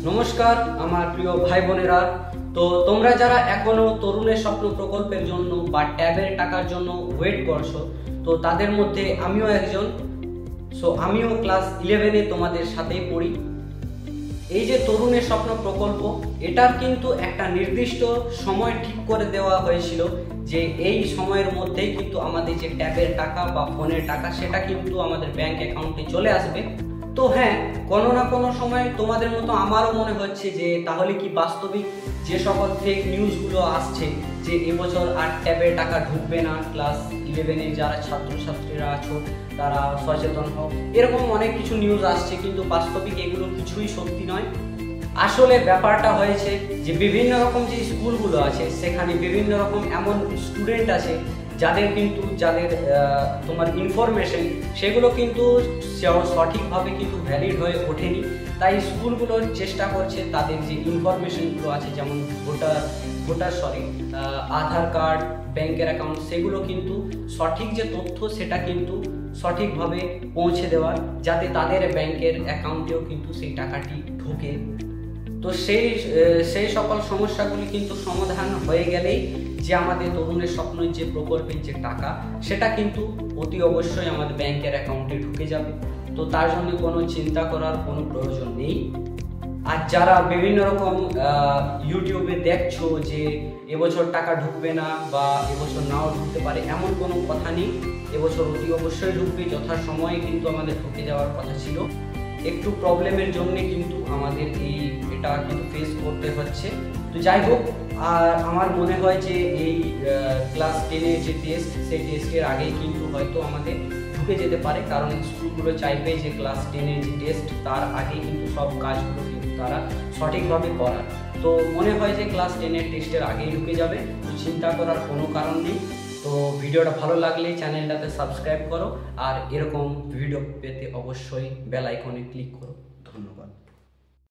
নমস্কার আমার প্রিয় ভাই বোনেরা। তো তোমরা যারা এখনো তরুণের স্বপ্ন প্রকল্পের জন্য বা ট্যাবের টাকার জন্য ওয়েট করছো, তো তাদের মধ্যে আমিও একজন। আমিও ক্লাস 11-এ তোমাদের সাথেই পড়ি। এই যে তরুণের স্বপ্ন প্রকল্প, এটার কিন্তু একটা নির্দিষ্ট সময় ঠিক করে দেওয়া হয়েছিল যে এই সময়ের মধ্যেই কিন্তু আমাদের যে ট্যাবের টাকা বা ফোনের টাকা সেটা কিন্তু আমাদের ব্যাংক অ্যাকাউন্টে চলে আসবে। তো হ্যাঁ, কোনো না কোনো সময় তোমাদের মতো আমারও মনে হচ্ছে যে তাহলে কি বাস্তবিক যে সকল ফেক নিউজগুলো আসছে যে এবছর আর ট্যাবের টাকা ঢুকবে না, ক্লাস 11-এ যারা ছাত্রছাত্রীরা আছো তারা সচেতন হোক, এরকম অনেক কিছু নিউজ আসছে, কিন্তু বাস্তবিক এগুলো কিছুই সত্যি নয়। আসলে ব্যাপারটা হয়েছে যে বিভিন্ন রকম যে স্কুলগুলো আছে সেখানে বিভিন্ন রকম এমন স্টুডেন্ট আছে যাদের তোমার ইনফরমেশন সেগুলো কিন্তু সঠিকভাবে কিন্তু ভ্যালিড হয়ে ওঠেনি। তাই স্কুলগুলো চেষ্টা করছে তাদের যে ইনফরমেশনগুলো আছে, যেমন আধার কার্ড, ব্যাংকের অ্যাকাউন্ট, সেগুলো কিন্তু সঠিক যে তথ্য সেটা কিন্তু সঠিকভাবে পৌঁছে দেওয়ার, যাতে তাদের ব্যাংকের অ্যাকাউন্টেও কিন্তু সেই টাকাটি ঢোকে। তো সেই সকল সমস্যাগুলি কিন্তু সমাধান হয়ে গেলেই যে আমাদের তরুণের স্বপ্নের যে প্রকল্পের যে টাকা সেটা কিন্তু অতি অবশ্যই আমাদের ব্যাংকের অ্যাকাউন্টে ঢুকে যাবে। তো তার জন্য কোনো চিন্তা করার কোনো প্রয়োজন নেই। আর যারা বিভিন্ন রকম ইউটিউবে দেখছো যে এবছর টাকা ঢুকবে না বা এবছর নাও ঢুকতে পারে, এমন কোনো কথা নেই। এবছর অতি অবশ্যই ঢুকবে, যথাসময়ে কিন্তু আমাদের ঢুকে যাওয়ার কথা ছিল। একটু প্রবলেমের জন্য কিন্তু আমাদের এটা কিন্তু ফেস করতে হচ্ছে। তো যাই হোক, আর আমার মনে হয় যে এই ক্লাস 10-এর যে টেস্ট, সেই টেস্টের আগেই কিন্তু হয়তো আমাদের ঢুকে যেতে পারে, কারণ স্কুলগুলো চাইবে যে ক্লাস 10-এর যে টেস্ট তার আগেই কিন্তু সব কাজগুলো কিন্তু তারা সঠিকভাবে করার। তো মনে হয় যে ক্লাস 10-এর টেস্টের আগেই ঢুকে যাবে, তো চিন্তা করার কোনো কারণ নেই। তো ভিডিওটা ভালো লাগলে চ্যানেলটাতে সাবস্ক্রাইব করো, আর এরকম ভিডিও পেতে অবশ্যই বেল আইকনে ক্লিক করো। ধন্যবাদ।